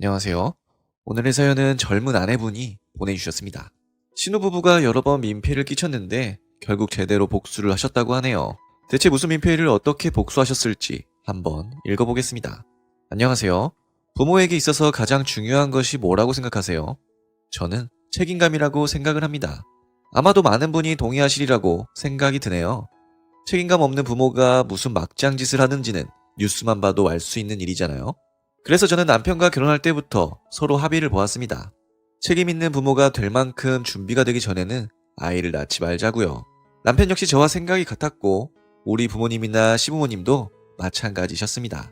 안녕하세요. 오늘의 사연은 젊은 아내분이 보내주셨습니다. 신혼부부가 여러 번 민폐를 끼쳤는데 결국 제대로 복수를 하셨다고 하네요. 대체 무슨 민폐를 어떻게 복수하셨을지 한번 읽어보겠습니다. 안녕하세요. 부모에게 있어서 가장 중요한 것이 뭐라고 생각하세요? 저는 책임감이라고 생각을 합니다. 아마도 많은 분이 동의하시리라고 생각이 드네요. 책임감 없는 부모가 무슨 막장 짓을 하는지는 뉴스만 봐도 알 수 있는 일이잖아요. 그래서 저는 남편과 결혼할 때부터 서로 합의를 보았습니다. 책임 있는 부모가 될 만큼 준비가 되기 전에는 아이를 낳지 말자고요. 남편 역시 저와 생각이 같았고 우리 부모님이나 시부모님도 마찬가지셨습니다.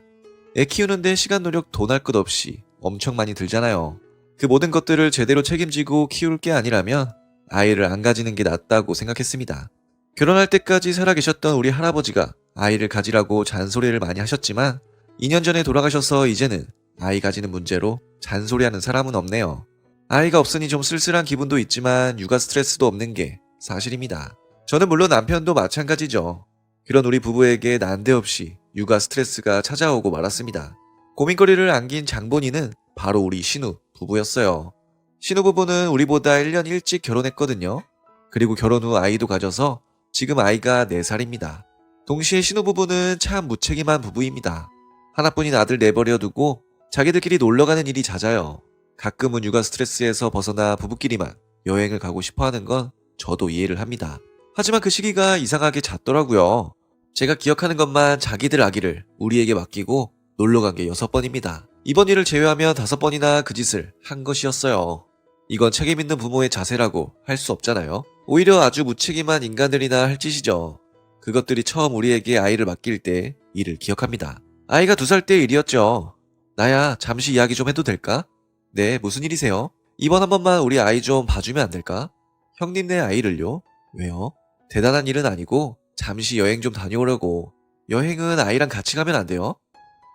애 키우는데 시간 노력 돈 할 것 없이 엄청 많이 들잖아요. 그 모든 것들을 제대로 책임지고 키울 게 아니라면 아이를 안 가지는 게 낫다고 생각했습니다. 결혼할 때까지 살아계셨던 우리 할아버지가 아이를 가지라고 잔소리를 많이 하셨지만 2년 전에 돌아가셔서 이제는 아이 가지는 문제로 잔소리하는 사람은 없네요. 아이가 없으니 좀 쓸쓸한 기분도 있지만 육아 스트레스도 없는 게 사실입니다. 저는 물론 남편도 마찬가지죠. 그런 우리 부부에게 난데없이 육아 스트레스가 찾아오고 말았습니다. 고민거리를 안긴 장본인은 바로 우리 신우 부부였어요. 신우 부부는 우리보다 1년 일찍 결혼했거든요. 그리고 결혼 후 아이도 가져서 지금 아이가 4살입니다. 동시에 신우 부부는 참 무책임한 부부입니다. 하나뿐인 아들 내버려 두고 자기들끼리 놀러가는 일이 잦아요. 가끔은 육아 스트레스에서 벗어나 부부끼리만 여행을 가고 싶어 하는 건 저도 이해를 합니다. 하지만 그 시기가 이상하게 잦더라고요. 제가 기억하는 것만 자기들 아기를 우리에게 맡기고 놀러간 게 6번입니다. 이번 일을 제외하면 5번이나 그 짓을 한 것이었어요. 이건 책임 있는 부모의 자세라고 할 수 없잖아요. 오히려 아주 무책임한 인간들이나 할 짓이죠. 그것들이 처음 우리에게 아이를 맡길 때 일을 기억합니다. 아이가 2살 때 일이었죠. 나야 잠시 이야기 좀 해도 될까? 네, 무슨 일이세요? 이번 한 번만 우리 아이 좀 봐주면 안 될까? 형님네 아이를요? 왜요? 대단한 일은 아니고 잠시 여행 좀 다녀오려고. 여행은 아이랑 같이 가면 안 돼요?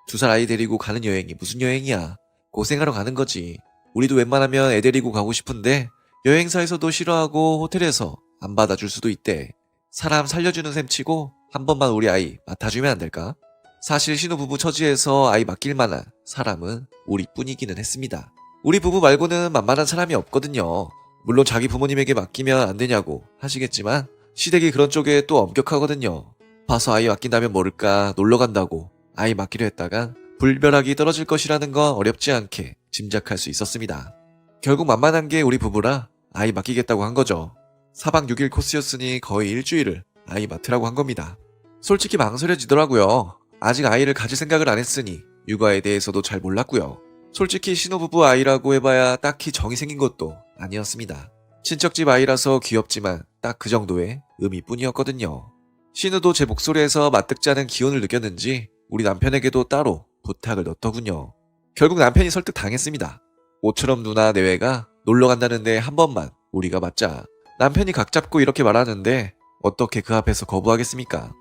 2살 아이 데리고 가는 여행이 무슨 여행이야. 고생하러 가는 거지. 우리도 웬만하면 애 데리고 가고 싶은데 여행사에서도 싫어하고 호텔에서 안 받아줄 수도 있대. 사람 살려주는 셈 치고 한 번만 우리 아이 맡아주면 안 될까? 사실 신혼부부 처지에서 아이 맡길 만한 사람은 우리뿐이기는 했습니다. 우리 부부 말고는 만만한 사람이 없거든요. 물론 자기 부모님에게 맡기면 안 되냐고 하시겠지만 시댁이 그런 쪽에 또 엄격하거든요. 봐서 아이 맡긴다면 모를까 놀러 간다고 아이 맡기려 했다간 불벼락이 떨어질 것이라는 건 어렵지 않게 짐작할 수 있었습니다. 결국 만만한 게 우리 부부라 아이 맡기겠다고 한 거죠. 4박 6일 코스였으니 거의 일주일을 아이 맡으라고 한 겁니다. 솔직히 망설여지더라고요. 아직 아이를 가질 생각을 안 했으니 육아에 대해서도 잘 몰랐고요. 솔직히 신혼부부 아이라고 해봐야 딱히 정이 생긴 것도 아니었습니다. 친척집 아이라서 귀엽지만 딱 그 정도의 의미뿐이었거든요. 신우도 제 목소리에서 맞득지 않은 기운을 느꼈는지 우리 남편에게도 따로 부탁을 넣더군요. 결국 남편이 설득 당했습니다. 모처럼 누나 내외가 놀러 간다는데 한 번만 우리가 맡자. 남편이 각 잡고 이렇게 말하는데 어떻게 그 앞에서 거부하겠습니까?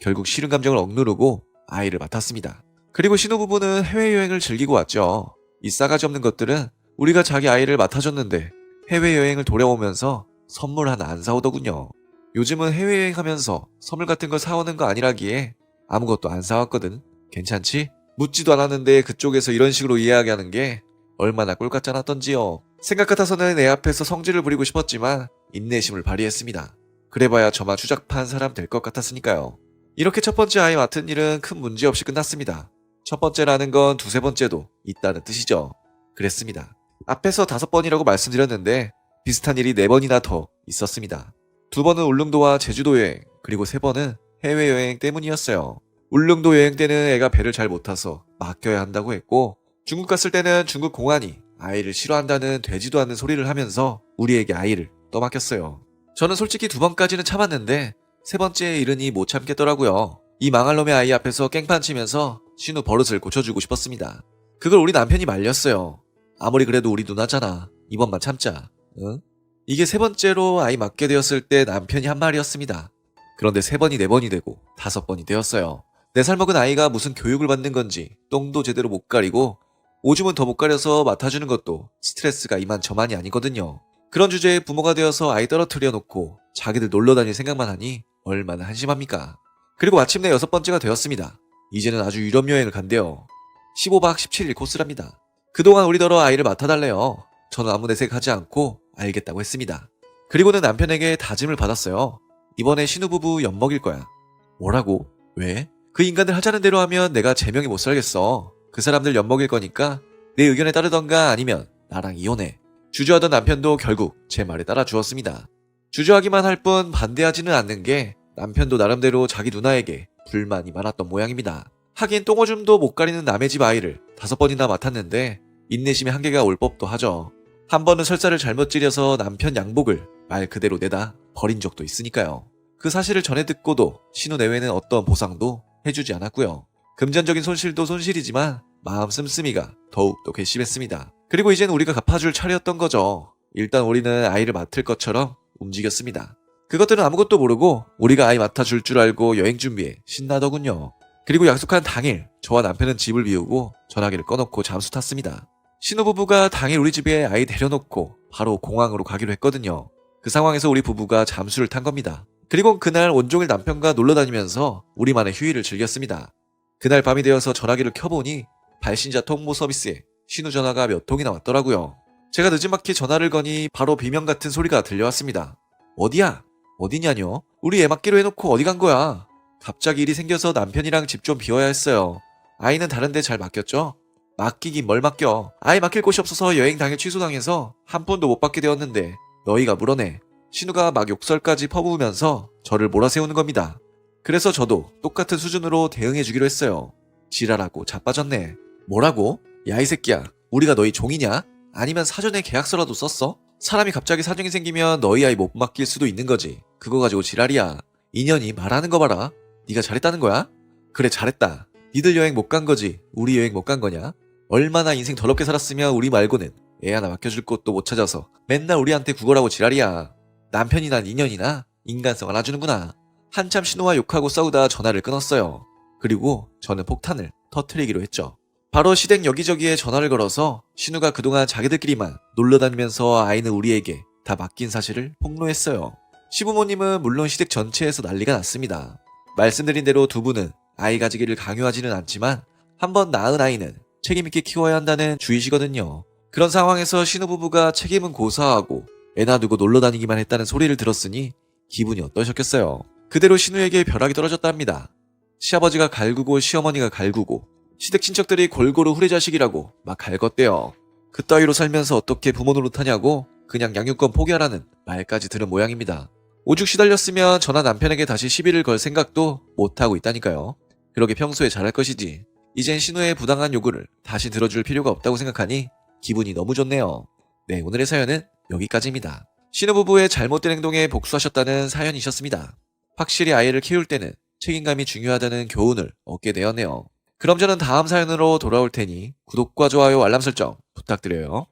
결국 싫은 감정을 억누르고 아이를 맡았습니다. 그리고 신혼부부는 해외여행을 즐기고 왔죠. 이 싸가지 없는 것들은 우리가 자기 아이를 맡아줬는데 해외여행을 돌아오면서 선물 하나 안 사오더군요. 요즘은 해외여행하면서 선물 같은 걸 사오는 거 아니라기에 아무것도 안 사왔거든. 괜찮지? 묻지도 않았는데 그쪽에서 이런 식으로 이야기하는 게 얼마나 꼴같지 않았던지요. 생각 같아서는 애 앞에서 성질을 부리고 싶었지만 인내심을 발휘했습니다. 그래봐야 저만 추잡한 사람 될 것 같았으니까요. 이렇게 첫 번째 아이 맡은 일은 큰 문제 없이 끝났습니다. 첫 번째라는 건 2~3번째도 있다는 뜻이죠. 그랬습니다. 앞에서 5번이라고 말씀드렸는데 비슷한 일이 4번이나 더 있었습니다. 2번은 울릉도와 제주도 여행, 그리고 3번은 해외여행 때문이었어요. 울릉도 여행 때는 애가 배를 잘 못 타서 맡겨야 한다고 했고, 중국 갔을 때는 중국 공안이 아이를 싫어한다는 되지도 않는 소리를 하면서 우리에게 아이를 떠맡겼어요. 저는 솔직히 2번까지는 참았는데 3번째에 이르니 못 참겠더라고요. 이 망할 놈의 아이 앞에서 깽판 치면서 신우 버릇을 고쳐주고 싶었습니다. 그걸 우리 남편이 말렸어요. 아무리 그래도 우리 누나잖아. 이번만 참자. 응? 이게 3번째로 아이 맡게 되었을 때 남편이 한 말이었습니다. 그런데 3번이 4번이 되고 5번이 되었어요. 4살 먹은 아이가 무슨 교육을 받는 건지 똥도 제대로 못 가리고 오줌은 더 못 가려서 맡아주는 것도 스트레스가 이만저만이 아니거든요. 그런 주제에 부모가 되어서 아이 떨어뜨려 놓고 자기들 놀러 다닐 생각만 하니 얼마나 한심합니까? 그리고 마침내 6번째가 되었습니다. 이제는 아주 유럽 여행을 간대요. 15박 17일 코스랍니다. 그동안 우리더러 아이를 맡아달래요. 저는 아무 내색하지 않고 알겠다고 했습니다. 그리고는 남편에게 다짐을 받았어요. 이번에 신우부부 엿먹일 거야. 뭐라고? 왜? 그 인간들 하자는 대로 하면 내가 제명이 못 살겠어. 그 사람들 엿먹일 거니까 내 의견에 따르던가 아니면 나랑 이혼해. 주저하던 남편도 결국 제 말에 따라 주었습니다. 주저하기만 할 뿐 반대하지는 않는 게 남편도 나름대로 자기 누나에게 불만이 많았던 모양입니다. 하긴 똥오줌도 못 가리는 남의 집 아이를 5번이나 맡았는데 인내심의 한계가 올 법도 하죠. 한 번은 설사를 잘못 지려서 남편 양복을 말 그대로 내다 버린 적도 있으니까요. 그 사실을 전해 듣고도 신우 내외는 어떤 보상도 해주지 않았고요. 금전적인 손실도 손실이지만 마음 씀씀이가 더욱더 괘씸했습니다. 그리고 이젠 우리가 갚아줄 차례였던 거죠. 일단 우리는 아이를 맡을 것처럼 움직였습니다. 그것들은 아무것도 모르고 우리가 아이 맡아줄 줄 알고 여행 준비에 신나더군요. 그리고 약속한 당일 저와 남편은 집을 비우고 전화기를 꺼놓고 잠수 탔습니다. 신혼부부가 당일 우리 집에 아이 데려놓고 바로 공항으로 가기로 했거든요. 그 상황에서 우리 부부가 잠수를 탄 겁니다. 그리고 그날 온종일 남편과 놀러다니면서 우리만의 휴일을 즐겼습니다. 그날 밤이 되어서 전화기를 켜보니 발신자 통보 서비스에 신우 전화가 몇 통이나 왔더라고요. 제가 늦지막히 전화를 거니 바로 비명 같은 소리가 들려왔습니다. 어디야? 어디냐뇨? 우리 애 맡기로 해놓고 어디 간 거야? 갑자기 일이 생겨서 남편이랑 집 좀 비워야 했어요. 아이는 다른데 잘 맡겼죠? 맡기긴 뭘 맡겨. 아이 맡길 곳이 없어서 여행 당일 취소당해서 한 푼도 못 받게 되었는데 너희가 물어내. 신우가 막 욕설까지 퍼부으면서 저를 몰아세우는 겁니다. 그래서 저도 똑같은 수준으로 대응해주기로 했어요. 지랄하고 자빠졌네. 뭐라고? 야 이 새끼야, 우리가 너희 종이냐? 아니면 사전에 계약서라도 썼어? 사람이 갑자기 사정이 생기면 너희 아이 못 맡길 수도 있는 거지. 그거 가지고 지랄이야. 인연이 말하는 거 봐라. 네가 잘했다는 거야? 그래 잘했다. 니들 여행 못 간 거지 우리 여행 못 간 거냐? 얼마나 인생 더럽게 살았으면 우리 말고는 애 하나 맡겨줄 곳도 못 찾아서 맨날 우리한테 구걸하고 지랄이야. 남편이나 인연이나 인간성을 알아주는구나. 한참 신우와 욕하고 싸우다 전화를 끊었어요. 그리고 저는 폭탄을 터뜨리기로 했죠. 바로 시댁 여기저기에 전화를 걸어서 신우가 그동안 자기들끼리만 놀러다니면서 아이는 우리에게 다 맡긴 사실을 폭로했어요. 시부모님은 물론 시댁 전체에서 난리가 났습니다. 말씀드린 대로 두 분은 아이 가지기를 강요하지는 않지만 한번 낳은 아이는 책임있게 키워야 한다는 주의시거든요. 그런 상황에서 신우부부가 책임은 고사하고 애 놔두고 놀러다니기만 했다는 소리를 들었으니 기분이 어떠셨겠어요? 그대로 신우에게 벼락이 떨어졌답니다. 시아버지가 갈구고 시어머니가 갈구고 시댁 친척들이 골고루 후레자식이라고 막 갈궜대요. 그따위로 살면서 어떻게 부모 노릇하냐고 그냥 양육권 포기하라는 말까지 들은 모양입니다. 오죽 시달렸으면 저나 남편에게 다시 시비를 걸 생각도 못하고 있다니까요. 그러게 평소에 잘할 것이지. 이젠 신우의 부당한 요구를 다시 들어줄 필요가 없다고 생각하니 기분이 너무 좋네요. 네, 오늘의 사연은 여기까지입니다. 신우부부의 잘못된 행동에 복수하셨다는 사연이셨습니다. 확실히 아이를 키울 때는 책임감이 중요하다는 교훈을 얻게 되었네요. 그럼 저는 다음 사연으로 돌아올 테니 구독과 좋아요 알람 설정 부탁드려요.